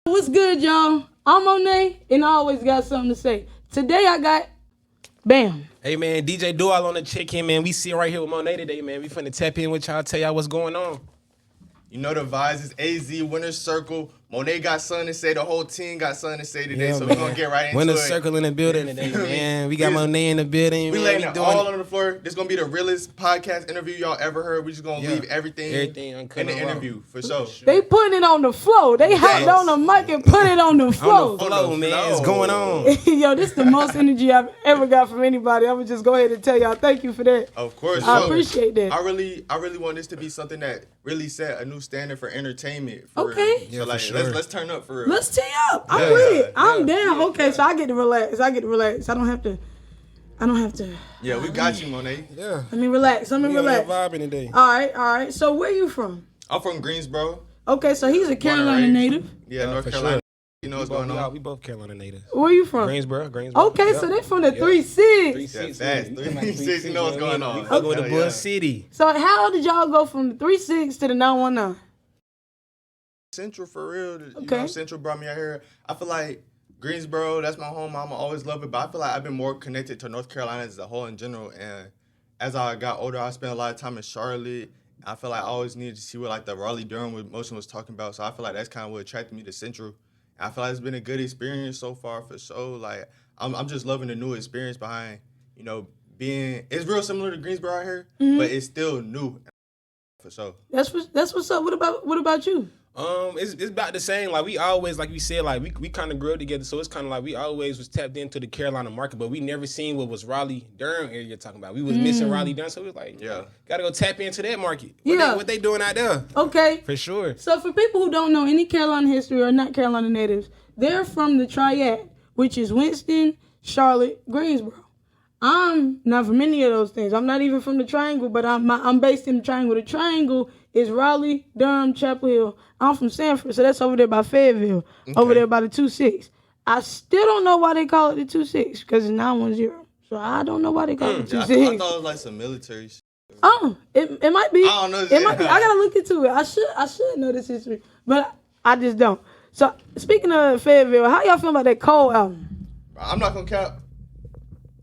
What's good, y'all? I'm Monet, and I always got something to say. Today I got Bam. Hey, man, DJ Dual on the check-in, man. We see right here with Monet today, man. We finna tap in with y'all, tell y'all what's going on. You know the vibes is AZ, Winner's Circle. Monet got something to say. The whole team got something to say today, so we're going to get right into Winner's it. Circle in the building today, man. We got Monet in the building. We man. laying it all on the floor. This going to be the realest podcast interview y'all ever heard. We just going to leave everything in the interview, for sure. They putting it on the floor. They hopped on the mic and put it on the floor. On the floor, man. It's going on. Yo, this is the most energy I've ever got from anybody. I would just go ahead and tell y'all thank you for that. Of course. I appreciate that. I really want this to be something that really set a new standard for entertainment. For Okay. real. Yeah, so like, for sure. let's turn up for real. Let's tee up. I'm with it. I'm down. Okay, so I get to relax. I don't have to. Yeah, we got you, Monet. Yeah. Let me relax. We on that vibe today. All right. So where you from? I'm from Greensboro. Okay, so he's a Carolina native. Yeah, North for Carolina. sure. You know what's going on? We both Carolina natives. Where you from? Greensboro. Okay, so they're from the 3-6. 3-6. Fast. 3-6, you know what's going on. We fucking with the Hell yeah. Bull City. So how did y'all go from the 3-6 to the 919? Central for real. You Okay. know, Central brought me out here. I feel like Greensboro, that's my home. I'ma always love it. But I feel like I've been more connected to North Carolina as a whole in general. And as I got older, I spent a lot of time in Charlotte. I feel like I always needed to see what like the Raleigh-Durham motion was talking about. So I feel like that's kind of what attracted me to Central. And I feel like it's been a good experience so far for sure. Like I'm just loving the new experience behind, you know, it's real similar to Greensboro out here, but it's still new for sure. That's what's up. What about you? It's about the same. Like we always, like we said, like we kind of grew up together. So it's kind of like we always was tapped into the Carolina market, but we never seen what was Raleigh Durham area talking about. We was missing Raleigh Durham, so we was like, gotta go tap into that market. What they doing out there? Okay, For sure. so for people who don't know any Carolina history or not Carolina natives, they're from the Triad, which is Winston, Charlotte, Greensboro. I'm not from any of those things. I'm not even from the Triangle, but I'm based in the Triangle. The Triangle is Raleigh, Durham, Chapel Hill. I'm from Sanford, so that's over there by Fayetteville, over there by the 2-6. I still don't know why they call it the 2-6, because it's 910. So I don't know why they call it the 2-6. I thought it was like some military shit. Oh, it might be. I don't know. It might be. I gotta look into it. I should know this history, but I just don't. So speaking of Fayetteville, how y'all feel about that Cole album? I'm not gonna cap.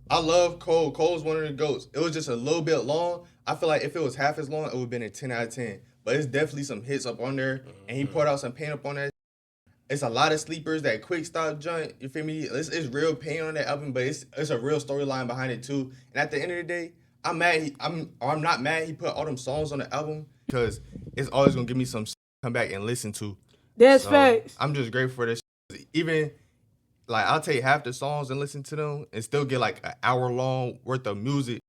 I love Cole. Cole's one of the GOATs. It was just a little bit long. I feel like if it was half as long, it would have been a 10 out of 10. But it's definitely some hits up on there, and he poured out some pain up on that. It's a lot of sleepers, that quick stop joint. You feel me? It's real pain on that album, but it's a real storyline behind it too. And at the end of the day, I'm not mad he put all them songs on the album, because it's always gonna give me some come back and listen to. That's facts. I'm just grateful for this. Even like I'll take half the songs and listen to them and still get like an hour long worth of music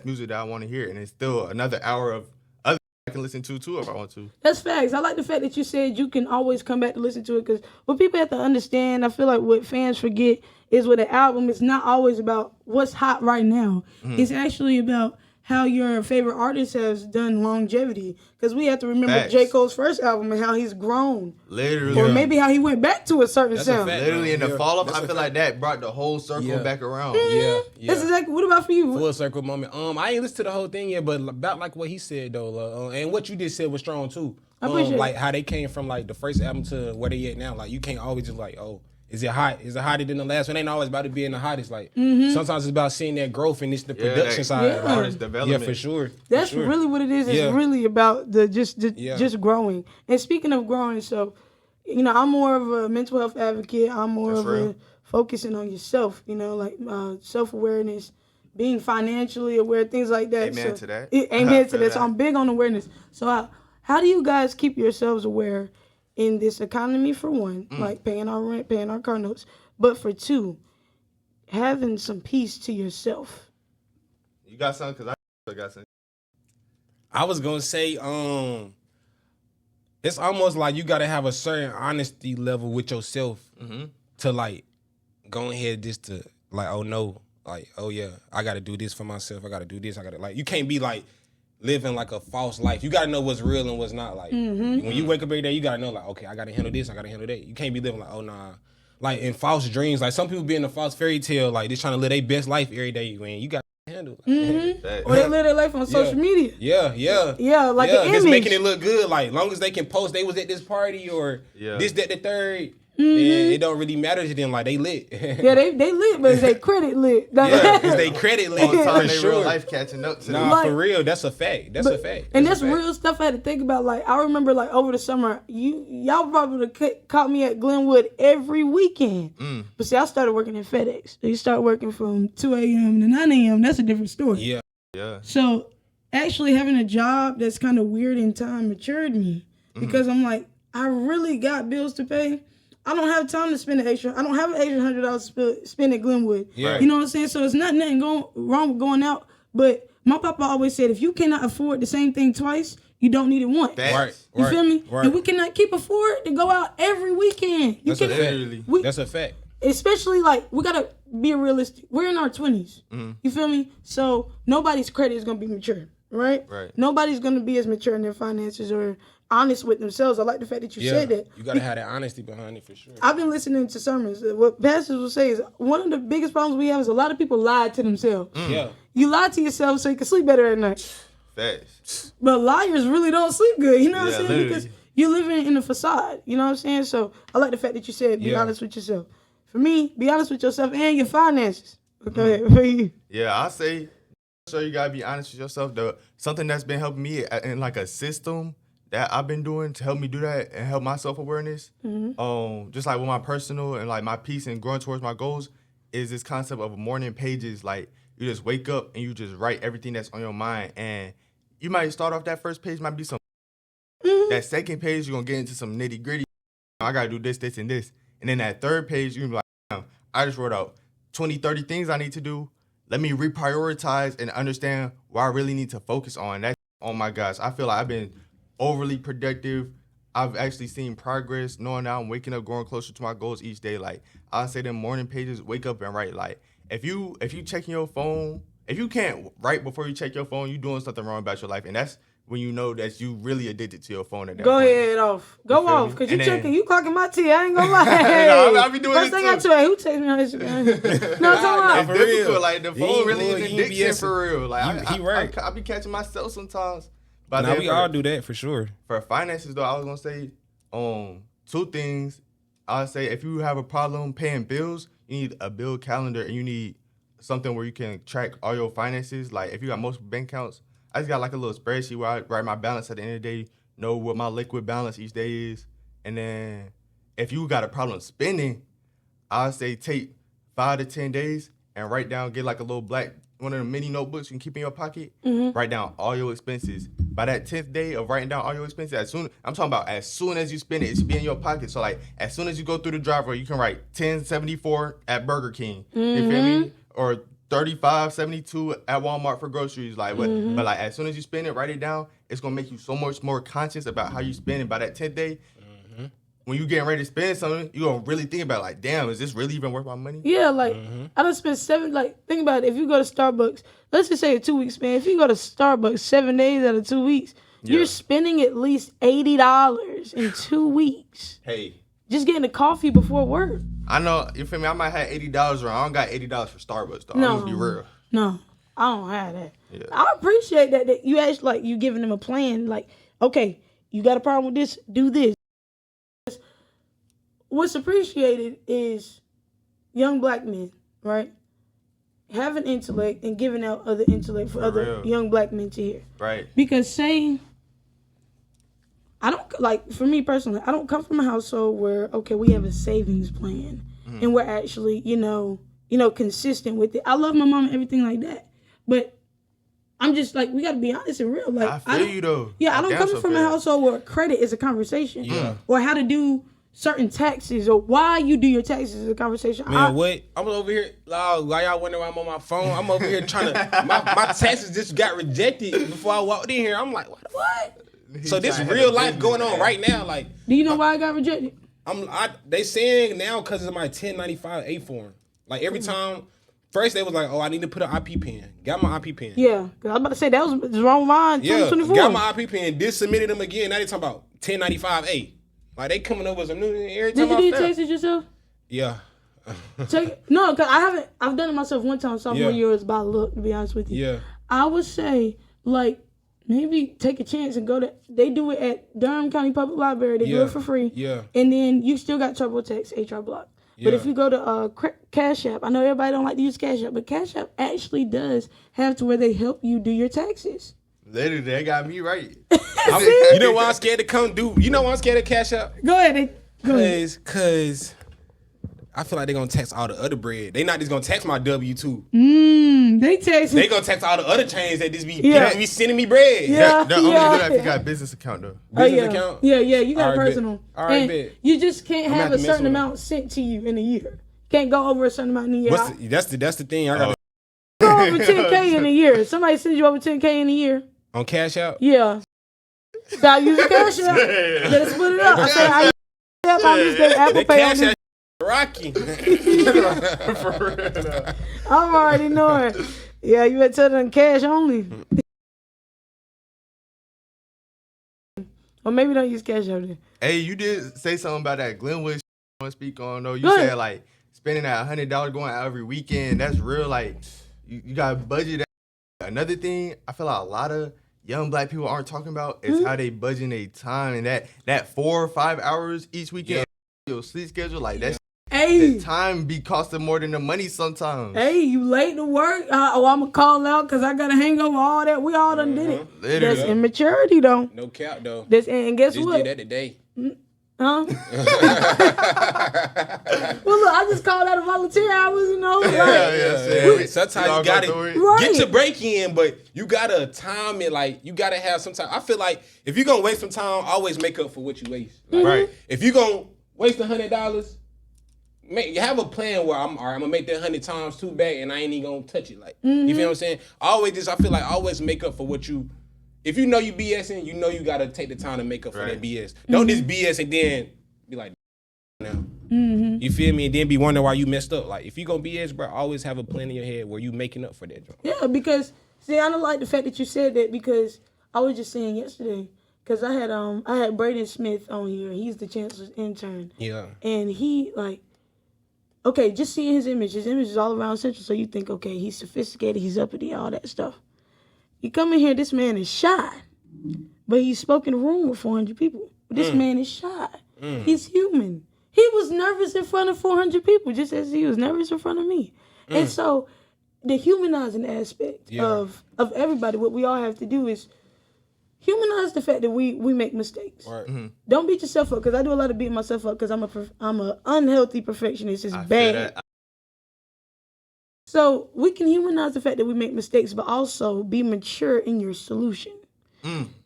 that I want to hear, and it's still another hour of other I can listen to too if I want to. That's facts. I like the fact that you said you can always come back to listen to it, because what people have to understand, I feel like what fans forget is with an album, it's not always about what's hot right now. It's actually about how your favorite artist has done longevity. Because we have to remember Facts. J. Cole's first album and how he's grown. Literally. Or maybe how he went back to a certain That's a sound. fact. Literally in the Yeah. fall off, That's I a feel like that brought the whole circle back around. Yeah. That's exactly. What about for you? Full circle moment. I ain't listened to the whole thing yet, but about like what he said though, and what you just said was strong too. I appreciate like it. how they came from like the first album to where they at now. Like you can't always just like, oh, is it hot? Is it hotter than the last one? It ain't always about it being the hottest. Like sometimes it's about seeing that growth and it's the production side. Yeah. Like, Artist development. Yeah, for sure. That's for sure. really what it is. It's Yeah. really about just growing. And speaking of growing, so I'm more of a mental health advocate. I'm more That's of real. a focusing on yourself. Like self-awareness, being financially aware, things like that. Amen to that. Amen to Feel that. So that. I'm big on awareness. So how do you guys keep yourselves aware in this economy? For one, like paying our rent, paying our car notes, but for two, having some peace to yourself. You got something? Because I got something. I was gonna say, it's almost like you gotta have a certain honesty level with yourself to like go ahead just to like, oh no, like, oh yeah, I gotta do this for myself. I gotta do this. You can't be like living like a false life. You gotta know what's real and what's not. Like when you wake up every day, you gotta know like, okay, I gotta handle this. I gotta handle that. You can't be living like, oh nah. Like in false dreams, like some people be in a false fairy tale, like they're trying to live their best life every day. When you got to handle. Like, Or they live their life on social media. Yeah, like an just image. making it look good. Like long as they can post they was at this party or Yeah. this, that, the third. then it don't really matter to them. Like they lit. Yeah, they lit, but it's their credit lit. Yeah, it's they credit lit On time, for they sure. real life catching up to them. Nah, Like- for real, that's a fact. That's a fact. And That's that's a fact. real stuff I had to think about. Like, I remember, like, over the summer, y'all probably caught me at Glenwood every weekend. But see, I started working at FedEx. You start working from 2 a.m. to 9 a.m. That's a different story. Yeah. Yeah. So, actually having a job that's kind of weird in time matured me. Because I'm like, I really got bills to pay. I don't have time to spend I don't have an extra $100 to spend at Glenwood. Yeah. You know what I'm saying? So it's nothing wrong with going out. But my papa always said, if you cannot afford the same thing twice, you don't need it once. Facts. You feel me? Right. And we cannot keep afford to go out every weekend. That's a fact. Literally. That's a fact. Especially, like, we gotta be realistic. We're in our 20s. You feel me? So nobody's credit is gonna be mature, right? Right. Nobody's gonna be as mature in their finances or honest with themselves. I like the fact that you Yeah. said that. You gotta have that honesty behind it for sure. I've been listening to sermons. What pastors will say is one of the biggest problems we have is a lot of people lie to themselves. Yeah. You lie to yourself so you can sleep better at night. Facts. But liars really don't sleep good. You know what Yeah, I'm saying? literally. Because you're living in a facade. You know what I'm saying? So I like the fact that you said be Yeah. honest with yourself. For me, be honest with yourself and your finances. Go ahead. For you. Yeah, I say, so you gotta be honest with yourself. Something that's been helping me in like a system that I've been doing to help me do that and help my self awareness. Just like with my personal and like my peace and growing towards my goals is this concept of morning pages. Like you just wake up and you just write everything that's on your mind, and you might start off that first page might be some. That second page you're gonna get into some nitty gritty. I gotta do this, this, and this, and then that third page you're gonna be like, damn, I just wrote out 20, 30 things I need to do. Let me reprioritize and understand what I really need to focus on. That, oh my gosh, I feel like I've been overly productive. I've actually seen progress, knowing that I'm waking up, growing closer to my goals each day. Like I say, them morning pages, wake up and write. Like if you checking your phone, if you can't write before you check your phone, you doing something wrong about your life, and that's when you know that you really addicted to your phone at that Go point. ahead off. Go feel off. me? Because you And then- checking, you clocking my tea. I ain't gonna lie. No, I be doing First it thing I too. tell you, who texts me on Instagram? No, I'm talking It's for about. difficult. real. Like the He phone ain't really good. is He ain't addiction BSing. for real. Like He right. I be catching myself sometimes. But Now then we for- all do that for sure. For finances though, I was gonna say two things. I'll say if you have a problem paying bills, you need a bill calendar and you need something where you can track all your finances. Like if you got multiple bank accounts, I just got like a little spreadsheet where I write my balance at the end of the day, know what my liquid balance each day is. And then if you got a problem spending, I'll say take 5 to 10 days and write down, get like a little one of the mini notebooks you can keep in your pocket. Write down all your expenses. By that 10th day of writing down all your expenses, as soon as you spend it, it should be in your pocket. So like as soon as you go through the driveway, you can write 1074 at Burger King. You feel me? Or 35.72 at Walmart for groceries. Like but like as soon as you spend it, write it down. It's gonna make you so much more conscious about how you spend it. By that 10th day, when you getting ready to spend something, you gonna really think about like, damn, is this really even worth my money? Yeah, like, I done spent think about it. If you go to Starbucks, let's just say a 2 week span. If you go to Starbucks 7 days out of 2 weeks, you're spending at least $80 in 2 weeks. Hey, Just getting a coffee before work. I know, you feel me? I might have $80 around. I don't got $80 for Starbucks though. No. I'm gonna be real. No, I don't have that. Yeah. I appreciate that you actually, like, you giving them a plan. Like, okay, you got a problem with this, do this. What's appreciated is young black men, right? Having intellect and giving out other intellect for other real. young black men to hear. Right. Because saying, I don't, like, for me personally, I don't come from a household where, okay, we have a savings plan and we're actually, you know, consistent with it. I love my mom and everything like that. But I'm just like, we got to be honest and real. Like, I feel you though. Yeah, I don't damn come so from a feel you. household where credit is a conversation. Yeah. Or how to do certain taxes or why you do your taxes is a conversation. Man, what? I'm over here, while y'all wondering why I'm on my phone, I'm over here trying to, my taxes just got rejected before I walked in here. I'm like, what? So this trying to real have a life business, going on man. right now. Like, Do you know why I got rejected? they saying now because of my 1095A form. Like every time, first they was like, oh, I need to put an IP pin. Got my IP pin. Yeah, 'cause I was about to say that was wrong with mine. Yeah, 2024. got my IP pin. Just submitted them again. Now they talking about 1095A. Like they coming up with some new every Did time you do I your fail. taxes yourself? Yeah. No, because I haven't. I've done it myself one time. Sophomore Yeah. year was by luck, to be honest with you. Yeah. I would say, like, maybe take a chance and go to. They do it at Durham County Public Library. They do it for free. Yeah. And then you still got TurboTax HR Block. But if you go to Cash App, I know everybody don't like to use Cash App, but Cash App actually does have to where they help you do your taxes. Literally, they got me right. You know why I'm scared to come do? You know why I'm scared to Cash App? Go ahead. Cause I feel like they're gonna tax all the other bread. They not just gonna tax my W-2. They tax. They gonna tax all the other chains that just be sending me bread. Yeah. They're only do that if you got a business account though. Business account? Yeah, you got All right, personal. bet. All right, and bet. you just can't have a mess certain with amount sent to you in a year. Can't go over a certain amount in a year. That's the thing. I gotta Go over 10K in a year. Somebody sends you over 10K in a year. on Cash App. Yeah. Stop using Cash App. Better split it up. I said I use Cash App on this day. Apple That Pay on Cash this. App Rocky. For real. I'm already knowing. Yeah, you better tell them cash only. Or maybe don't use Cash App then. Hey, you did say something about that Glenwood I want to speak on though. You Go ahead. said like spending that $100 going out every weekend. That's real. Like you got to budget. Another thing I feel like a lot of young black people aren't talking about is how they budget their time and that 4 or 5 hours each weekend. Your sleep schedule like that. Hey. The time be costing more than the money sometimes. Hey, you late to work? I'm going to call out because I got a hangover, all that. We all done did it. Literally. That's immaturity, though. No cap though. And guess Just what? did that today. Huh? Well, look, I just called out of volunteer hours, you know. Yeah. Sometimes Y'all you gotta go through it. Right. get your break in, but you gotta time it. Like you gotta have some time. I feel like if you're gonna waste some time, always make up for what you waste. Like, Right. If you're gonna waste $100, you have a plan where I'm gonna make that 100 times 2 back, and I ain't even gonna touch it. Like you feel what I'm saying? I feel like always make up for what you. If you know you BSing, you know you gotta take the time to make up for that BS. Don't just BS and then be like, now. You feel me? And then be wondering why you messed up. Like if you gonna BS, bro, always have a plan in your head where you making up for that. Job. Yeah, because, see, I don't like the fact that you said that because I was just saying yesterday, because I had Braden Smith on here. He's the chancellor's intern. Yeah. And he, like, okay, just seeing his image is all around Central, so you think, okay, he's sophisticated, he's uppity, all that stuff. You come in here, this man is shy, but he spoke in a room with 400 people. This man is shy. He's human. He was nervous in front of 400 people, just as he was nervous in front of me. And so the humanizing aspect of everybody, what we all have to do is humanize the fact that we make mistakes. Right. Don't beat yourself up, because I do a lot of beating myself up because I'm a unhealthy perfectionist. It's bad. So we can humanize the fact that we make mistakes, but also be mature in your solution.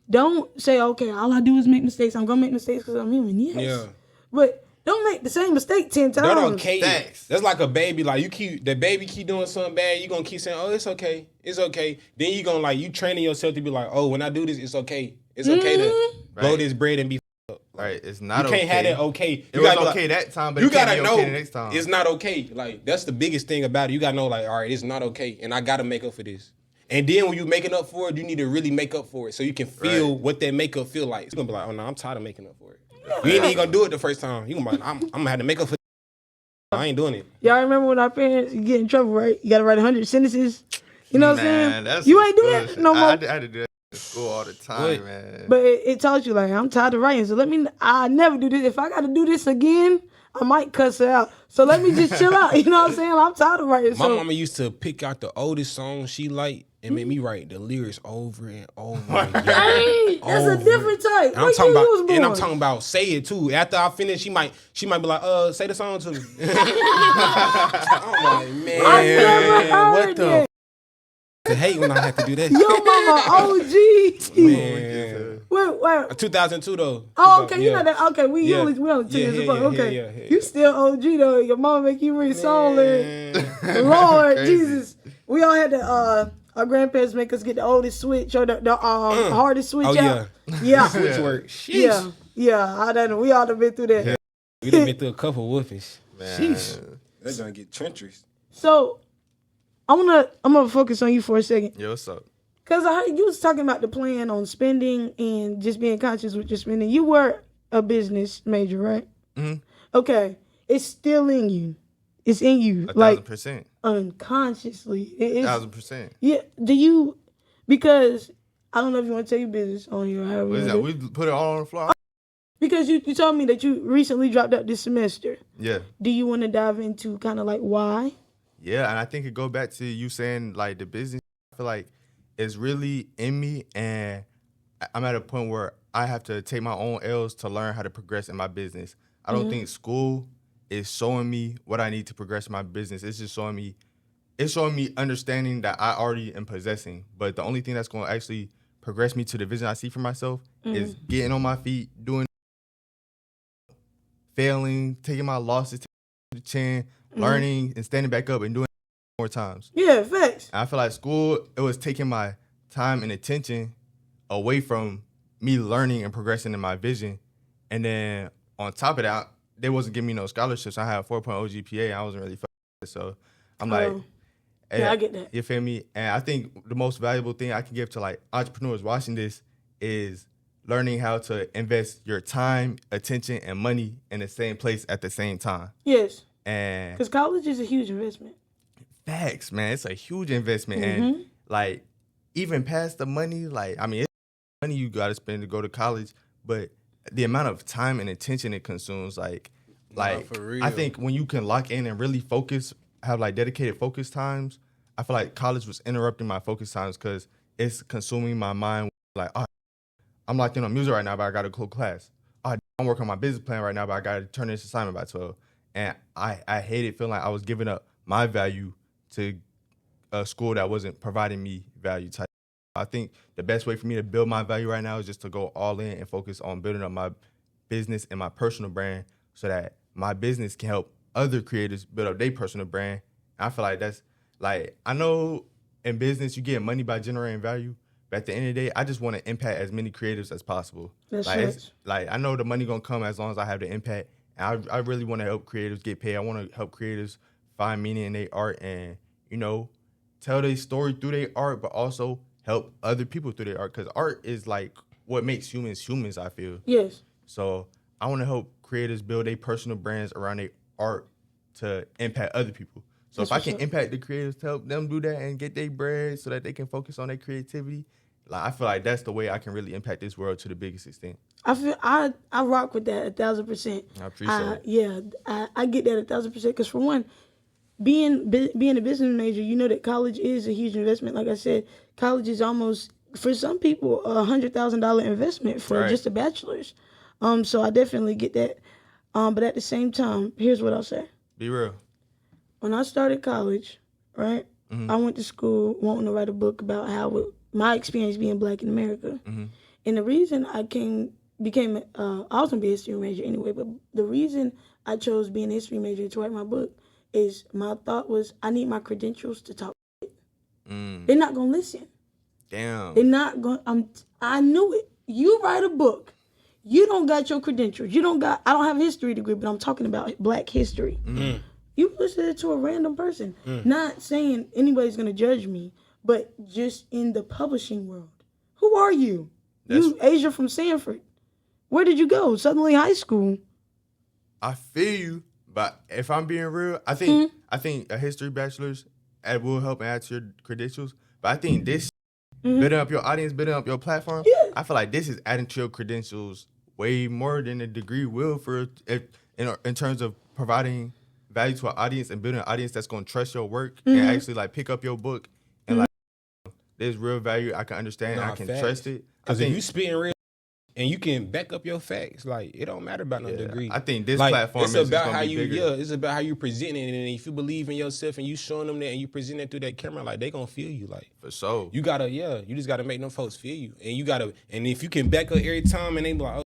Don't say, okay, all I do is make mistakes. I'm gonna make mistakes because I'm human. Yes. Yeah. But don't make the same mistake 10 times. That okay. Thanks. That's like a baby. Like the baby keep doing something bad, you gonna keep saying, oh, it's okay. It's okay. Then you gonna you training yourself to be like, oh, when I do this, it's okay. It's okay to blow this bread and be up. Right. It's not You okay. can't have that okay. It was okay that time, but you it can't gotta be know okay the next time. it's not okay. Like that's the biggest thing about it. You gotta know, like, all right, it's not okay, and I gotta make up for this. And then when you making up for it, you need to really make up for it so you can feel what that makeup feel like. It's gonna be like, oh no, I'm tired of making up for it. You ain't even gonna do it the first time. You gonna be like, I'm gonna have to make up for it. I ain't doing it. Y'all remember when our parents get in trouble, right? You gotta write 100 sentences. You know what I'm saying? That's You ain't doing bullshit. that no more. I had to do that in school all the time, man. But it taught you, like, I'm tired of writing, so I never do this. If I gotta do this again, I might cuss her out. So let me just chill out. You know what I'm saying? I'm tired of writing. My mama used to pick out the oldest song she liked and make me write the lyrics over and over again. Hey, that's a different type. And What year you was born? I'm talking about say it too. After I finish, she might be like, say the song to me. I'm like, man, I never heard what the that. I hate when I have to do that. Your mama OG. Man. Wait. 2002 though. Oh, okay. You Yeah. know that. Okay, we only 2 years apart. Okay. You still OG though. Your mama make you read song lyrics. Lord Crazy. Jesus. We all had to our grandparents make us get the oldest switch or the hardest switch Oh out. Yeah. Switch work. Sheesh. Yeah. We all done been through that. Yeah. We done been through a couple whoopings. Man. Sheesh. That's gonna get treacherous. So I'm gonna focus on you for a second. Yo, what's up? Cause I heard you was talking about the plan on spending and just being conscious with your spending. You were a business major, right? Mm-hmm. Okay. It's still in you. It's in you. 1,000%. Unconsciously. It's, 1,000%. yeah. Do you, because I don't know if you want to tell your business on here. However What is that? We put it all on the floor. Because you told me that you recently dropped out this semester. Yeah. Do you want to dive into kind of like why? Yeah, and I think it go back to you saying like the business. I feel like it's really in me, and I'm at a point where I have to take my own L's to learn how to progress in my business. I don't think school is showing me what I need to progress in my business. It's just showing me understanding that I already am possessing. But the only thing that's going to actually progress me to the vision I see for myself is getting on my feet, doing, failing, taking my losses to the chin, learning, and standing back up and doing it more times. Yeah, facts. And I feel like school, it was taking my time and attention away from me learning and progressing in my vision. And then on top of that, they wasn't giving me no scholarships. I had a 4.0 GPA, and I wasn't really fucking. So I'm like, hey, yeah, I get that. You feel me? And I think the most valuable thing I can give to like entrepreneurs watching this is learning how to invest your time, attention, and money in the same place at the same time. Yes. And because college is a huge investment. Facts, man. It's a huge investment. And like even past the money, like I mean, it's money you gotta spend to go to college, but the amount of time and attention it consumes, like for real. I think when you can lock in and really focus, have like dedicated focus times, I feel like college was interrupting my focus times because it's consuming my mind. Like, oh, I'm locked in on music right now, but I got to go to class. Oh, I'm working on my business plan right now, but I got to turn this assignment by 12. And I hated feeling like I was giving up my value to a school that wasn't providing me value type. I think the best way for me to build my value right now is just to go all in and focus on building up my business and my personal brand so that my business can help other creators build up their personal brand. And I feel like that's like, I know in business you get money by generating value, but at the end of the day, I just want to impact as many creators as possible. That's like, right. Like I know the money gonna come as long as I have the impact. And I really want to help creators get paid. I want to help creators find meaning in their art and, you know, tell their story through their art, but also help other people through their art. Because art is like what makes humans, I feel. Yes. So I want to help creators build their personal brands around their art to impact other people. So if I can impact the creators to help them do that and get their bread so that they can focus on their creativity, like I feel like that's the way I can really impact this world to the biggest extent. I rock with that 1,000%. I appreciate it. Yeah, I get that 1,000% because for one, being a business major, you know that college is a huge investment. Like I said, college is almost, for some people, $100,000 investment for just a bachelor's. So I definitely get that. But at the same time, here's what I'll say. Be real. When I started college, right, I went to school wanting to write a book about my experience being black in America. And the reason I became I was going to be a history major anyway, but the reason I chose being a history major to write my book is my thought was I need my credentials to talk shit. They're not going to listen. Damn. They're not going I knew it. You write a book. You don't got your credentials. I don't have a history degree, but I'm talking about black history. You listen it to a random person. Not saying anybody's going to judge me, but just in the publishing world. Who are you? You Asia from Sanford. Where did you go? Suddenly High School. I feel you, but if I'm being real, I think a history bachelor's will help add to your credentials. But I think this building up your audience, building up your platform, I feel like this is adding to your credentials way more than a degree will in terms of providing value to an audience and building an audience that's going to trust your work and actually like pick up your book and like there's real value I can understand, I can trust it. Because if you spitting real and you can back up your facts, like it don't matter about no degree. I think this like, platform it's is about gonna how be you bigger. it's about how you present it, and if you believe in yourself and you showing them that and you present it through that camera, like they gonna feel you. Like For sure. you just gotta make them folks feel you, and if you can back up every time and they be like, oh,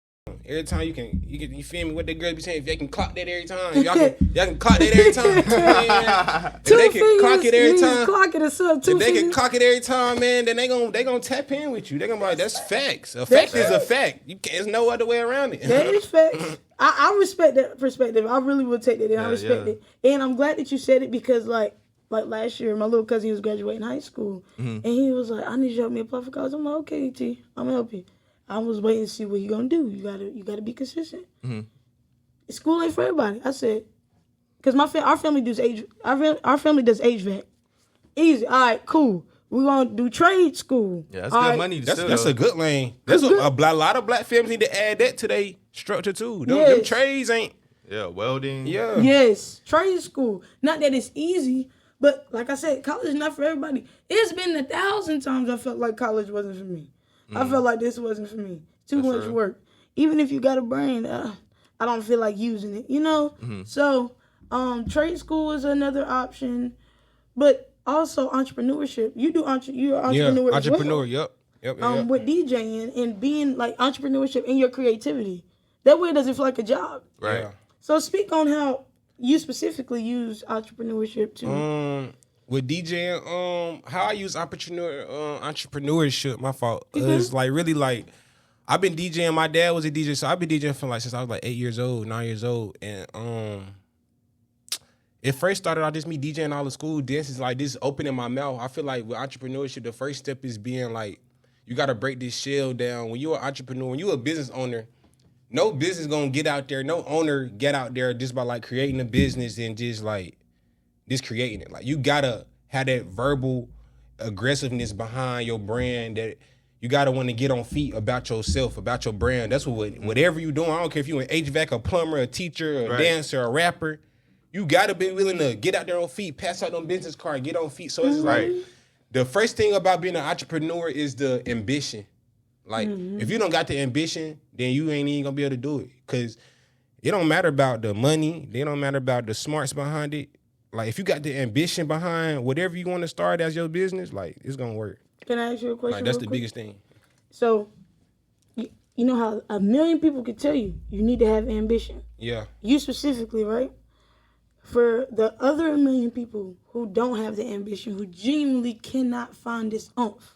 every time you feel me? What the girls be saying? If they can clock that every time, y'all can clock that every time. Man. If they can clock it every time, clock it or something. if they can clock it every time, man, then they gonna tap in with you. They gonna be like, that's facts. A fact is a fact. There's no other way around it. That is facts. I respect that perspective. I really would take that in. I respect it. And I'm glad that you said it because like last year, my little cousin was graduating high school. And he was like, I need you to help me apply for college. I'm like, okay, T, I'm gonna help you. I was waiting to see what he gonna do. You gotta be consistent. School ain't for everybody. I said, because our family does HVAC. Easy. All right, cool. We're gonna do trade school. Yeah, that's All good right? money. That's a good lane. There's a lot of black families need to add that to their structure too. Them Yes. trades ain't. Yeah, welding. Yeah. Yes, trade school. Not that it's easy, but like I said, college is not for everybody. It's been 1,000 times I felt like college wasn't for me. I felt like this wasn't for me. Too much work. Even if you got a brain, I don't feel like using it. You know. So, trade school is another option, but also entrepreneurship. You're an entrepreneur. Yeah, as entrepreneur. well. Yep. With DJing and being like entrepreneurship in your creativity. That way it doesn't feel like a job. Right. Yeah. So speak on how you specifically use entrepreneurship to. With DJing, how I use entrepreneurship, my fault, is like really like I've been DJing. My dad was a DJ, so I've been DJing from like since I was like 8 years old, 9 years old, and it first started out just me DJing all the school dances, like this opening my mouth. I feel like with entrepreneurship, the first step is being like you got to break this shell down. When you're an entrepreneur, when you're a business owner, no business gonna get out there, no owner get out there just by like creating a business and just creating it. Like you gotta have that verbal aggressiveness behind your brand, that you gotta want to get on feet about yourself, about your brand. That's whatever you doing. I don't care if you an HVAC, a plumber, a teacher, a dancer, a rapper. You gotta be willing to get out there on feet, pass out them business cards, get on feet. So it's like the first thing about being an entrepreneur is the ambition. Like, if you don't got the ambition, then you ain't even gonna be able to do it. Cause it don't matter about the money. It don't matter about the smarts behind it. Like, if you got the ambition behind whatever you want to start as your business, like, it's gonna work. Can I ask you a question? Like, that's real the quick? biggest thing. So, you know how 1 million people could tell you need to have ambition. Yeah. You specifically, right? For the other 1 million people who don't have the ambition, who genuinely cannot find this oomph,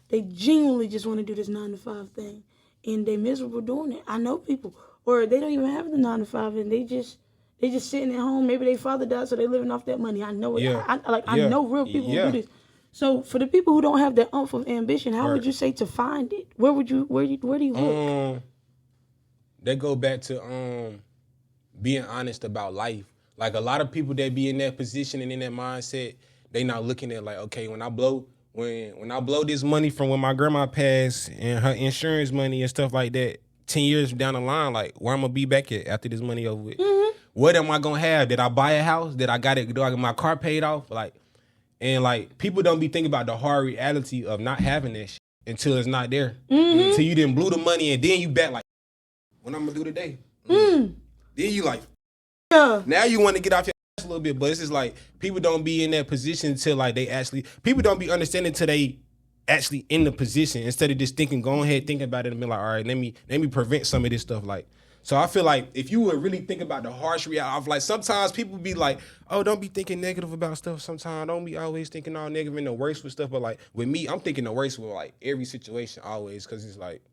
they genuinely just want to do this 9 to 5 thing, and they miserable doing it. I know people, or they don't even have the 9 to 5, and they just sitting at home. Maybe their father died, so they living off that money. I know it. Yeah. I know real people who do this. So for the people who don't have that oomph of ambition, how would you say to find it? Where do you look? That go back to being honest about life. Like a lot of people that be in that position and in that mindset, they not looking at like, okay, when I blow this money from when my grandma passed and her insurance money and stuff like that, 10 years down the line, like where I'm gonna be back at after this money over with? What am I gonna have? Did I buy a house? Did I got it? Do I get my car paid off? Like, and like people don't be thinking about the hard reality of not having that shit until it's not there. Until you didn't blew the money and then you back like, what I'm gonna do today? Then you like, now you want to get off your ass a little bit, but it's just like people don't be in that position until like people don't be understanding till they actually in the position instead of just go ahead, thinking about it and be like, all right, let me prevent some of this stuff. Like, so I feel like if you would really think about the harsh reality of like sometimes people be like, oh, don't be thinking negative about stuff sometimes. Don't be always thinking all negative and the worst with stuff. But like with me, I'm thinking the worst with like every situation always, because it's like,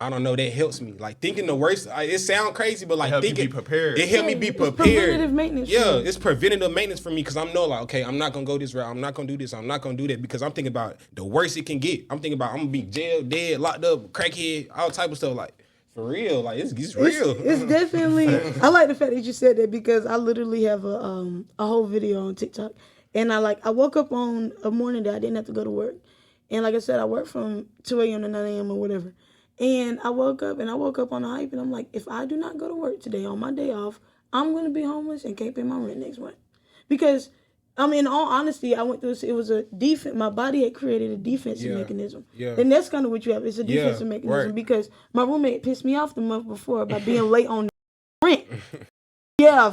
I don't know, that helps me. Like thinking the worst, it sound crazy, but like thinking, be prepared. It helped me be prepared. It's preventative maintenance. Yeah, it's preventative maintenance for me because I'm know like, okay, I'm not gonna go this route. I'm not gonna do this. I'm not gonna do that because I'm thinking about the worst it can get. I'm thinking about I'm gonna be jailed, dead, locked up, crackhead, all type of stuff. Like for real, like it's real. It's definitely. I like the fact that you said that because I literally have a whole video on TikTok, and I woke up on a morning that I didn't have to go to work, and like I said, I work from 2 a.m. to 9 a.m. or whatever. And I woke up on the hype, and I'm like, if I do not go to work today on my day off, I'm going to be homeless and can't pay my rent next month. Because, I mean, in all honesty, I went through this. It was my body had created a defensive mechanism. Yeah. And that's kind of what you have. It's a defensive mechanism because my roommate pissed me off the month before by being late on rent. Yeah,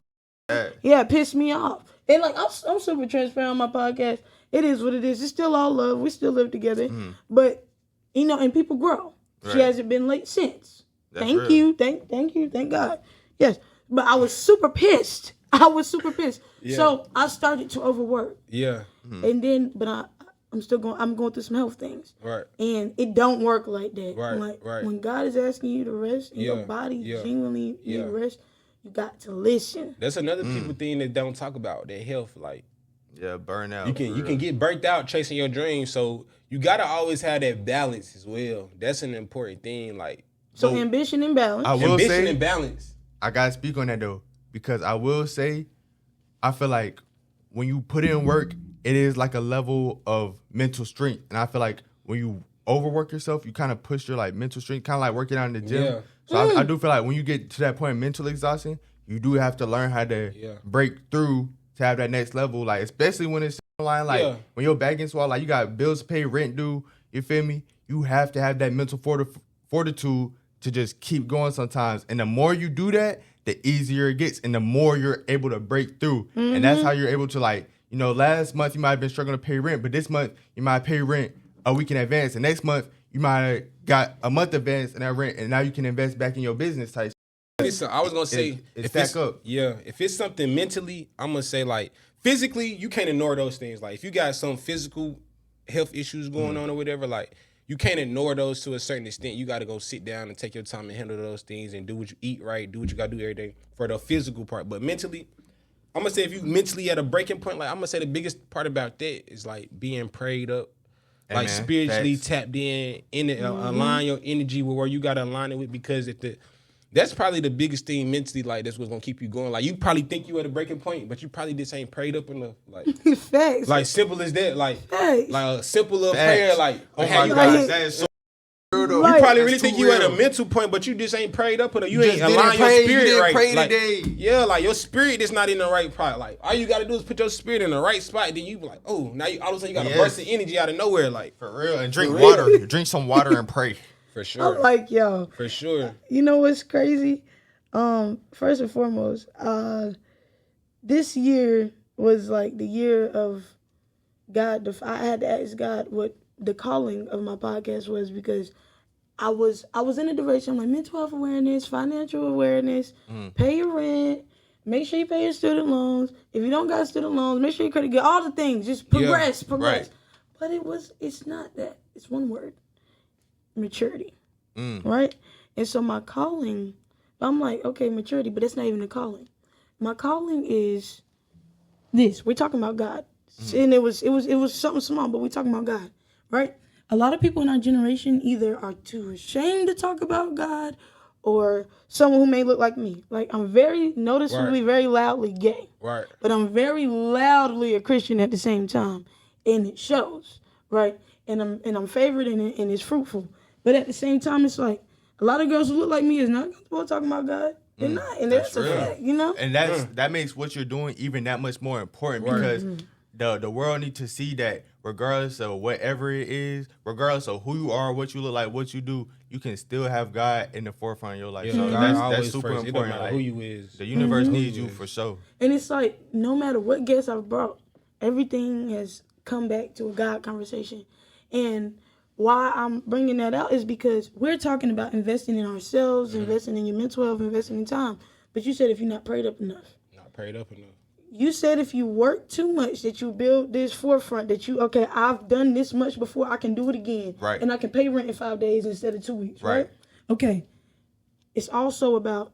it pissed me off. And like, I'm super transparent on my podcast. It is what it is. It's still all love. We still live together. But, and people grow. Right. She hasn't been late since. Thank you. Thank God. Yes. But I was super pissed. Yeah. So I started to overwork. Yeah. And then, but I'm going through some health things. Right. And it don't work like that. Right. When God is asking you to rest and your body genuinely need rest, you got to listen. That's another people thing that don't talk about, their health. Like, burnout. You can get burnt out chasing your dreams. So you gotta always have that balance as well. That's an important thing. Like, so ambition and balance. Ambition and balance. I gotta speak on that though, because I will say, I feel like when you put in work, it is like a level of mental strength. And I feel like when you overwork yourself, you kind of push your like mental strength, kind of like working out in the gym. Yeah. So I do feel like when you get to that point of mental exhaustion, you do have to learn how to break through to have that next level. Like, especially when it's online, like when your back gets swallowed, like you got bills to pay, rent due, you feel me? You have to have that mental fortitude to just keep going sometimes. And the more you do that, the easier it gets and the more you're able to break through. And that's how you're able to, like, you know, last month you might have been struggling to pay rent, but this month you might pay rent a week in advance. And next month you might have got a month advance in that rent, and now you can invest back in your business type. Listen, I was gonna say if it's up. Yeah, if it's something mentally, I'm gonna say like physically, you can't ignore those things. Like if you got some physical health issues going on or whatever, like you can't ignore those to a certain extent. You got to go sit down and take your time and handle those things and do what you eat right, do what you got to do every day for the physical part. But mentally, I'm gonna say if you mentally at a breaking point, like I'm gonna say the biggest part about that is like being prayed up. Like spiritually tapped in it, align your energy with where you gotta align it with, because that's probably the biggest thing mentally. Like that's what's gonna keep you going. Like you probably think you at a breaking point, but you probably just ain't prayed up enough. Like Facts. like simple as that. Like Facts. like a simple little prayer. Like oh how my you God, that is so real though. You probably That's really think too you at a real. mental point, but you just ain't prayed up enough. You You ain't just align didn't your pray, you spirit didn't right. pray Like, today. yeah, like your spirit is not in the right part. Like all you gotta do is put your spirit in the right spot. Then you be like, oh, now you all of a sudden you got a burst of energy out of nowhere. Like For real. And drink water. Drink some water and pray. for sure. I'm like, yo, For sure. you know what's crazy? First and foremost, this year was like the year of God. I had to ask God what the calling of my podcast was, because I was in a direction like mental health awareness, financial awareness, pay your rent, make sure you pay your student loans. If you don't got student loans, make sure you credit get all the things. Just progress. Right. But it's not that. It's one word. Maturity. Right? And so my calling, I'm like, okay, maturity, but that's not even a calling. My calling is this. We're talking about God. And it was something small, but we're talking about God, right? A lot of people in our generation either are too ashamed to talk about God, or someone who may look like me. Like I'm very noticeably, very loudly gay. Right. But I'm very loudly a Christian at the same time. And it shows, right? And I'm favored and it's fruitful. But at the same time, it's like a lot of girls who look like me is not comfortable talking about God. They're not. And that's a fact, you know? And that makes what you're doing even that much more important, because the world needs to see that regardless of whatever it is, regardless of who you are, what you look like, what you do, you can still have God in the forefront of your life. Yeah, So God that's always super first. It important. don't matter who you is. The universe needs you for sure. And it's like, no matter what guests I've brought, everything has come back to a God conversation. And why I'm bringing that out is because we're talking about investing in ourselves, investing in your mental health, investing in time. But you said if you're not prayed up enough. Not prayed up enough. You said if you work too much, that you build this forefront, that you, okay, I've done this much before, I can do it again. Right. And I can pay rent in 5 days instead of 2 weeks, right? Okay. It's also about,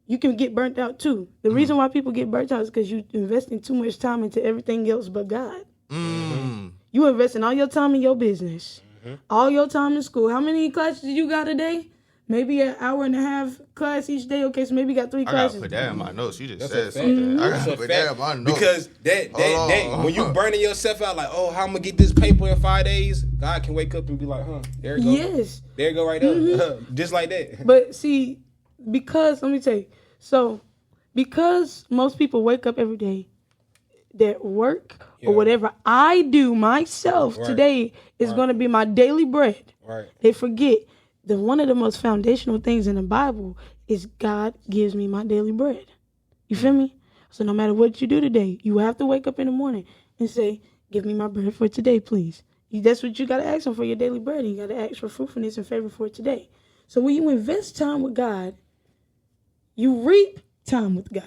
you can get burnt out too. The reason why people get burnt out is because you investing too much time into everything else but God. You investing all your time in your business, all your time in school. How many classes you got a day? Maybe an hour and a half class each day. Okay, so maybe you got 3 classes. I gotta put that in my notes. You just That's said a fact. something. I That's gotta a put that in my notes. Because that when you burning yourself out, like, oh, how I'm gonna get this paper in 5 days? God can wake up and be like, there it go. Yes. There it go right there. Just like that. But see, because, let me tell you, so because most people wake up every day, that work or whatever I do myself today is going to be my daily bread. Right. They forget that one of the most foundational things in the Bible is God gives me my daily bread. You feel me? So no matter what you do today, you have to wake up in the morning and say, give me my bread for today, please. That's what you got to ask him for, your daily bread. And you got to ask for fruitfulness and favor for today. So when you invest time with God, you reap time with God.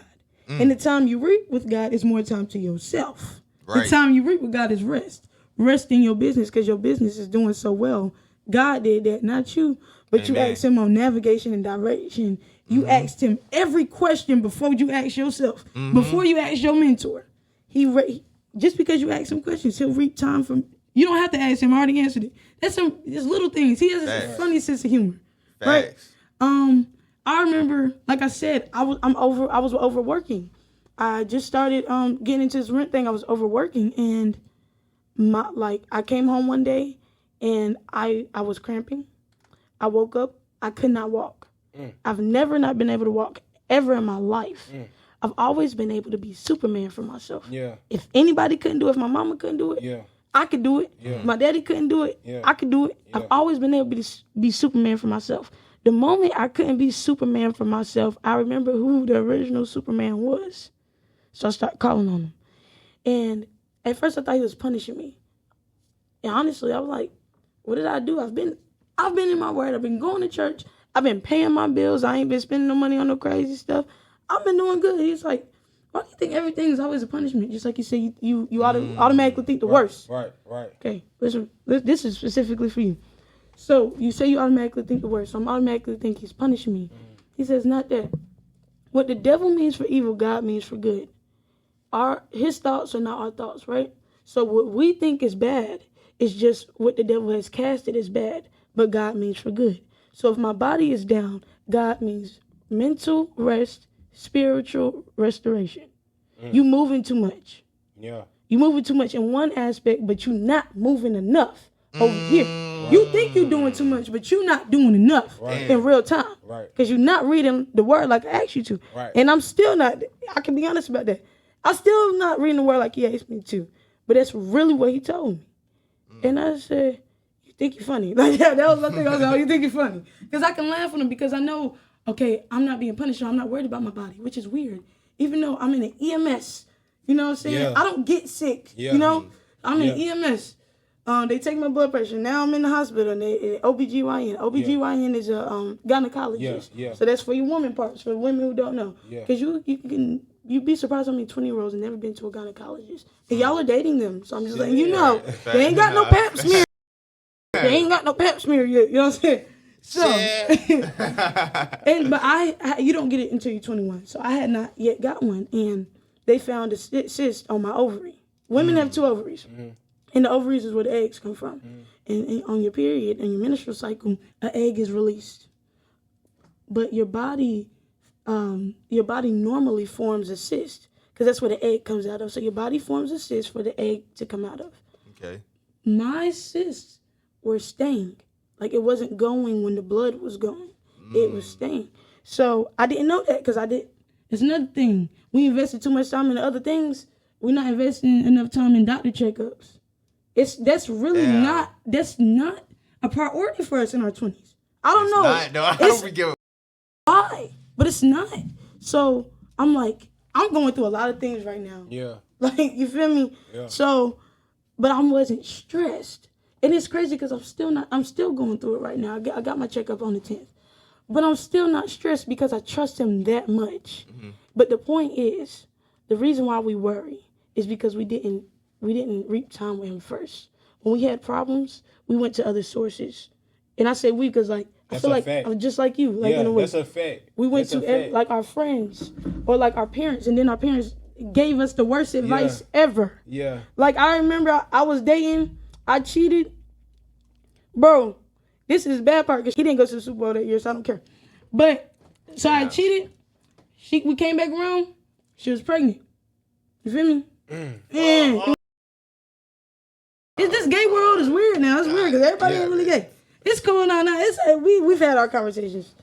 And the time you reap with God is more time to yourself. Right. The time you reap with God is rest. Rest in your business because your business is doing so well. God did that, not you. But you asked him on navigation and direction. You asked him every question before you ask yourself. Before you ask your mentor. Just because you ask him questions, he'll reap time from. You don't have to ask him. I already answered it. That's just little things. He has a funny sense of humor. Facts. Right? I remember, like I said, I was overworking. I just started getting into this rent thing. I was overworking, and I came home one day, and I was cramping. I woke up. I could not walk. I've never not been able to walk ever in my life. I've always been able to be Superman for myself. Yeah. If anybody couldn't do it, if my mama couldn't do it, I could do it. Yeah. My daddy couldn't do it, I could do it. I've always been able to be Superman for myself. The moment I couldn't be Superman for myself, I remember who the original Superman was. So I started calling on him. And at first I thought he was punishing me. And honestly, I was like, what did I do? I've been in my word. I've been going to church. I've been paying my bills. I ain't been spending no money on no crazy stuff. I've been doing good. He's like, why do you think everything is always a punishment? Just like you say, you automatically think the worst. Right. Okay, listen, this is specifically for you. So you say you automatically think the worst. So I'm automatically think he's punishing me. He says, not that. What the devil means for evil, God means for good. His thoughts are not our thoughts, right? So what we think is bad is just what the devil has casted as bad, but God means for good. So if my body is down, God means mental rest, spiritual restoration. You moving too much. Yeah. You moving too much in one aspect, but you not moving enough over here. You think you're doing too much, but you're not doing enough in real time. Right. Because you're not reading the word like I asked you to. Right. And I'm still not, I can be honest about that. I'm still not reading the word like he asked me to. But that's really what he told me. And I said, you think you're funny. Like that was my thing. I was like, oh, you think you're funny. Because I can laugh at him because I know, okay, I'm not being punished. So I'm not worried about my body, which is weird. Even though I'm in an EMS. You know what I'm saying? Yeah. I don't get sick. Yeah. You know? I'm in EMS. They take my blood pressure. Now I'm in the hospital. And OBGYN. OBGYN is a gynecologist. Yeah. So that's for your woman parts, for women who don't know. Because you'd be surprised how many 20-year-olds have never been to a gynecologist. And y'all are dating them. So I'm just letting you know. They ain't got no pap smear. They ain't got no pap smear yet. You know what I'm saying? So, but you don't get it until you're 21. So I had not yet got one. And they found a cyst on my ovary. Women have 2 ovaries. And the ovaries is where the eggs come from. And on your period and your menstrual cycle, an egg is released. But your body normally forms a cyst because that's where the egg comes out of. So your body forms a cyst for the egg to come out of. Okay. My cysts were staying. Like it wasn't going when the blood was going. It was staying. So I didn't know that because it's another thing. We invested too much time in other things. We're not investing enough time in doctor checkups. That's not a priority for us in our 20s. I don't know. I don't forget. Why? But it's not. So I'm like, I'm going through a lot of things right now. Yeah. Like, you feel me? Yeah. So, but I wasn't stressed. And it's crazy because I'm still going through it right now. I got my checkup on the 10th. But I'm still not stressed because I trust him that much. But the point is, the reason why we worry is because we didn't reap time with him first. When we had problems, we went to other sources. And I say we because like I feel like I'm just like you, like in a way. That's a fact. We went to like our friends or like our parents, and then our parents gave us the worst advice ever. Yeah. Like I remember I was dating, I cheated. Bro, this is the bad part because he didn't go to the Super Bowl that year, so I don't care. But so I cheated. We came back around. She was pregnant. You feel me? And this gay world is weird now. It's weird because everybody ain't really gay. It's going on now. We've had our conversations.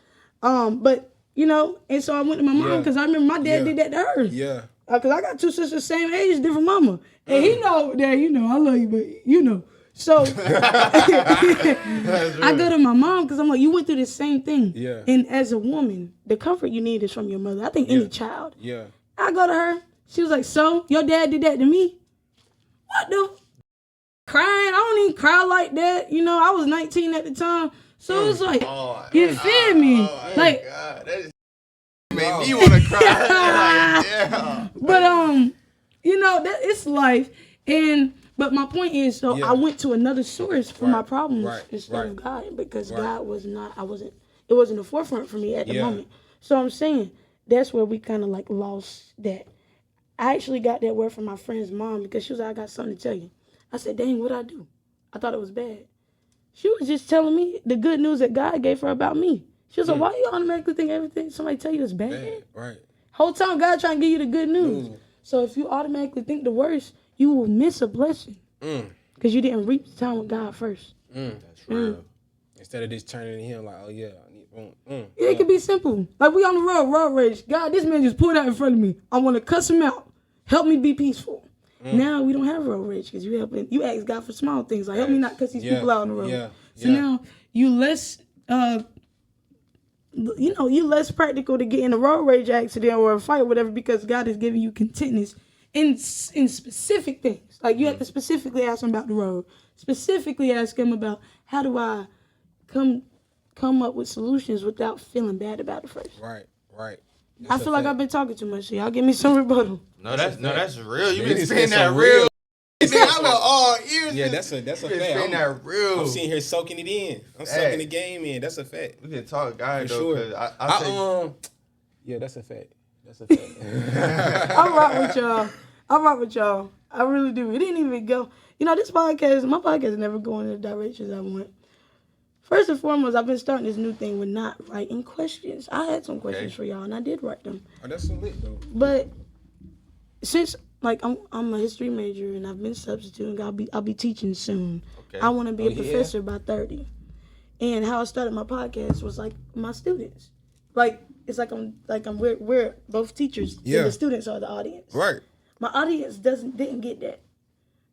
But, you know, and so I went to my mom because I remember my dad did that to her. Yeah. Because I got 2 sisters, same age, different mama. And he know, Dad, you know, I love you, but you know. So I go to my mom because I'm like, you went through the same thing. Yeah. And as a woman, the comfort you need is from your mother. I think any child. Yeah. I go to her. She was like, so your dad did that to me? What the? Crying? I don't even cry like that. You know, I was 19 at the time. So it was like, you feel me? Like, God, that just made me want to cry. Like, yeah. But, you know, that it's life. But my point is, so I went to another source for my problems instead of God because God was not, it wasn't the forefront for me at the moment. So I'm saying that's where we kind of like lost that. I actually got that word from my friend's mom because she was like, I got something to tell you. I said, dang, what'd I do? I thought it was bad. She was just telling me the good news that God gave her about me. She was like, why you automatically think everything somebody tell you is bad? Right. Whole time God trying to give you the good news. So if you automatically think the worst, you will miss a blessing. Because you didn't reap the time with God first. That's real. Instead of just turning to him like, oh yeah, I need. Yeah, it can be simple. Like we on the road rage. God, this man just pulled out in front of me. I want to cuss him out. Help me be peaceful. Now we don't have road rage because you ask God for small things like help me not cuss these people out on the road. So now you less you less practical to get in a road rage accident or a fight or whatever because God is giving you contentness in specific things. Like you have to specifically ask him about the road. Specifically ask him about how do I come up with solutions without feeling bad about it first. Right. I feel like I've been talking too much. So y'all give me some rebuttal. No, that's real. You been It's spitting that some real. I'm got all ears. Yeah, that's a fact. Spitting that real. I'm sitting here soaking it in. I'm soaking the game in. That's a fact. We can talk, guys. For though, sure. Yeah, that's a fact. I rock with y'all. I really do. It didn't even go. My podcast never going in the directions I want. First and foremost, I've been starting this new thing with not writing questions. I had some questions for y'all, and I did write them. Oh, that's so lit, though. But since I'm a history major and I've been substituting, I'll be teaching soon. Okay. I want to be a professor by 30. And how I started my podcast was like my students. We're both teachers. Yeah. And the students are the audience. Right. My audience didn't get that.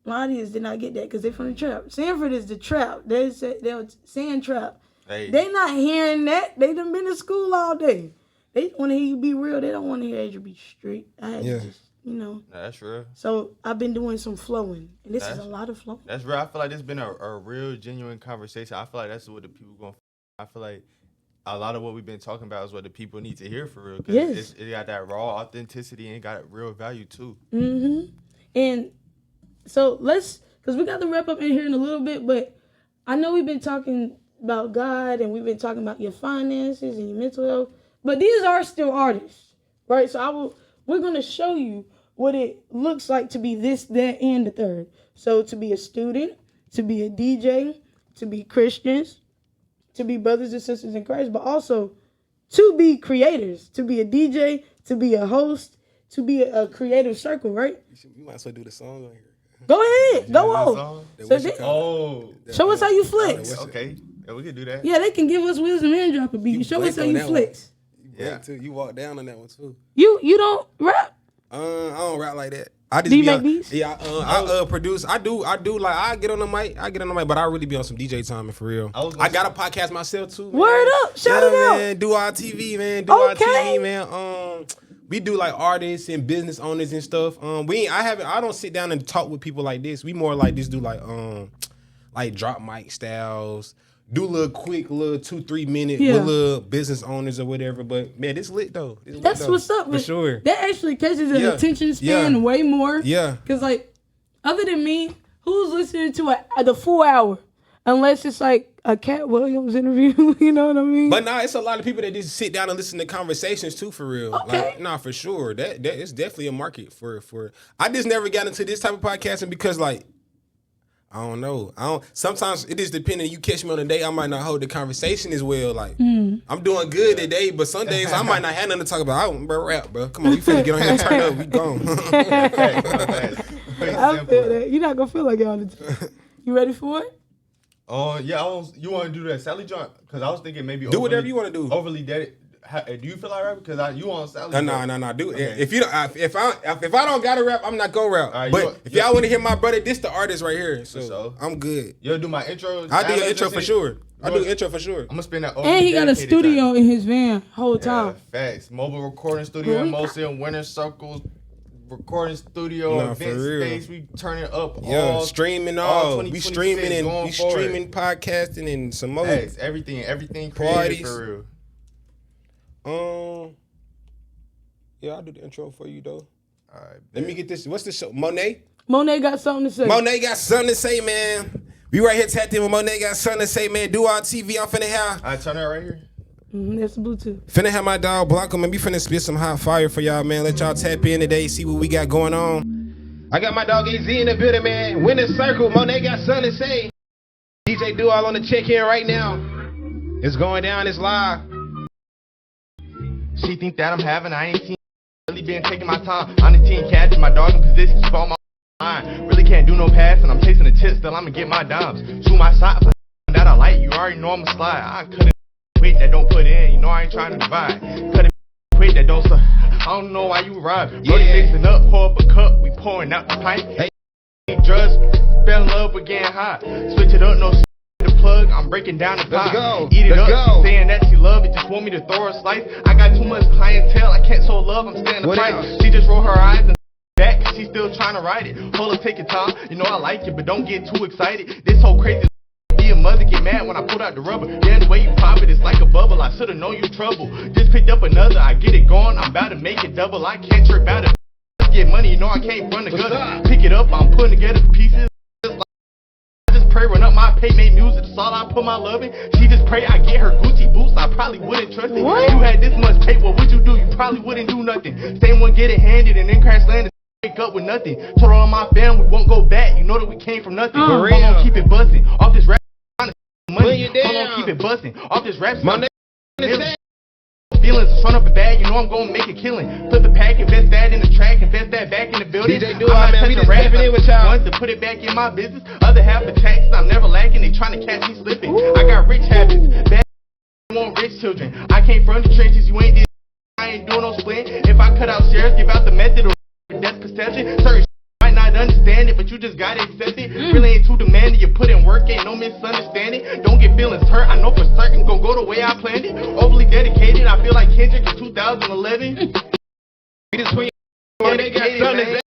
My audience did not get that because they're from the trap. Sanford is the trap. They're saying trap. Hey. They not hearing that. They done been to school all day. They want to hear you be real. They don't want to hear you be street. I had to just, That's real. So I've been doing some flowing, and this is a lot of flowing. That's real. I feel like it's been a real, genuine conversation. I feel like that's what the people going. I feel like a lot of what we've been talking about is what the people need to hear for real. Because it got that raw authenticity and it got real value too. And so because we got to wrap up in here in a little bit, but I know we've been talking about God and we've been talking about your finances and your mental health, but these are still artists, right? So we're going to show you what it looks like to be this, that, and the third. So to be a student, to be a DJ, to be Christians, to be brothers and sisters in Christ, but also to be creators, to be a DJ, to be a host, to be a creative circle, right? You might as well do the song on here. Go ahead. Go on. Show us how you flex. Okay. Yeah, we can do that. Yeah, they can give us wisdom and drop a beat. Show us how you flex. You walk down on that one too. You don't rap? I don't rap like that. I just do you make beats? Yeah, I produce. I do like I get on the mic, but I really be on some DJ timing for real. I got a podcast myself too. Word up. Shout it out. Man, do our TV, man. Our TV, man. We do like artists and business owners and stuff. I don't sit down and talk with people like this. We more like just do like drop mic styles. Do quick 2-3 minute with little business owners or whatever. But man, this lit though. That's what's up. For sure. That actually catches an attention span way more. Yeah. Cause like, other than me, who's listening to the full hour? Unless it's like a Cat Williams interview, you know what I mean? But it's a lot of people that just sit down and listen to conversations too, for real. Okay. For sure. That is definitely a market for. I just never got into this type of podcasting because I don't know. Sometimes it is depending. You catch me on a day, I might not hold the conversation as well. I'm doing good today, but some days I might not have nothing to talk about. Bro, rap, bro. Come on, we finna get on here and turn up. We gone. I feel that. You're not gonna feel like it all the time. You ready for it? Yeah. You want to do that Sally joint? Because I was thinking maybe do whatever you want to do. Overly dedicated. Do you feel like rap? Because you on Sally? No. Do okay. If I don't gotta rap, I'm not gonna rap. Right, but if y'all want to hear my brother, this the artist right here. So I'm good. You'll do my intro. I do your intro for sure. I do intro for sure. I'm gonna spend that. And he got a studio in his van whole time. Facts. Mobile recording studio in Mosul, Winter Circles. Recording studio, event space, we turn it up. Streaming all. We streaming and we streaming, podcasting and some more. Hey, everything creative for real. Yeah, I'll do the intro for you though. All right. Let me get this. What's the show? Monet got something to say. Monet got something to say, man. We right here tapped in with Monet got something to say, man. Do our TV. I'm finna have. I turn it right here. That's the Bluetooth. Finna have my dog Blanco, man. We finna spit some hot fire for y'all, man. Let y'all tap in today, see what we got going on. I got my dog AZ in the building, man. Winner Circle, Monet got something to say. DJ Do-All on the check-in right now. It's going down, it's live. She think that I'm having, I ain't seen. really been taking my time. I'm the team catch, my dog in position, keep all my line. Really can't do no pass, and I'm chasing the tip, still I'ma get my dimes. Shoot my shot for that I like, you already know I'ma slide. I cut it quick that don't put in, you know I ain't trying to divide. Cut it quick that don't suck. I don't know why you ride. Brody mixing up, pour up a cup, we pouring out the pipe. Hey. Drugs, fell in love with getting high. Switch it up, no the plug, I'm breaking down the pot. Eat it up, she saying that she love it, just want me to throw her a slice. I got too much clientele, I can't show love, I'm staying the price. She just roll her eyes and back, cause she still trying to ride it. Hold up, take your time, you know I like it, but don't get too excited. This whole crazy be a mother get mad when I pull out the rubber. Then the way you pop it, it's like a bubble. I should've known you trouble. Just picked up another, I get it going, I'm about to make it double. I can't trip out it. Get money, you know I can't run the gutter. Pick it up, I'm putting together pieces. I just pray, run up my pay, make music, that's all I put my love in. She just pray I get her Gucci boots, I probably wouldn't trust it. What? You had this much pay, what would you do? You probably wouldn't do nothing. Same one get it handed and then crash landed. Wake up with nothing. Told all my fam we won't go back. You know that we came from nothing. For real. Hold on, keep it busting. Off this rap, money. Hold on, keep it busting. Off this rap, my feelings, front up a bag, you know I'm gonna make a killing. Flip the pack, invest that in the track, invest that back in the building. DJ do I'm not touching rap, in with y'all. Once to put it back in my business, other half the taxes, I'm never lacking. They trying to catch me slipping. I got rich habits, bad want rich children. I came from the trenches, you ain't this. I ain't doing no split. If I cut out shares, give out the method or that's perception. Certain might not understand it, but you just gotta accept it. Really ain't too demanding, you put in work, ain't no misunderstanding. Don't get feelings hurt, I know for certain gon' go the way I planned it. Overly dedicated, I feel like Kendrick in 2011. We just swing on, they got something.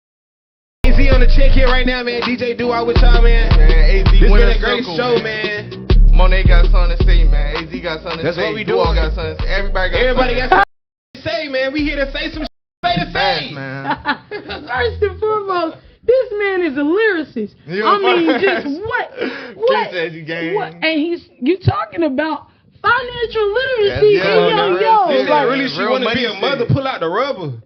AZ on the check here right now, man. DJ do out with y'all, man. Man, AZ this been a great circle, show, man. Monet got something to say, man. AZ got something to say. That's what we do. All got something to say. Everybody got something to say, man. We here to say some to say. Man. First and foremost, this man is a lyricist. I mean, just what? And you talking about financial literacy? It's like really she want to be a mother, pull out the rubber.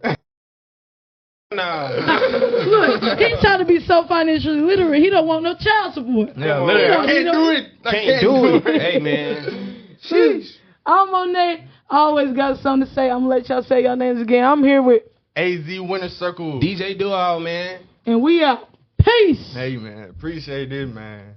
Nah. Look, he's trying to be so financially literate, he don't want no child support. Yeah, literally. Can't do it. Hey, man. Sheesh. I'm Monet. I always got something to say. I'm going to let y'all say your names again. I'm here with AZ Winner Circle. DJ Do-All, man. And we out. Peace. Hey, man. Appreciate it, man.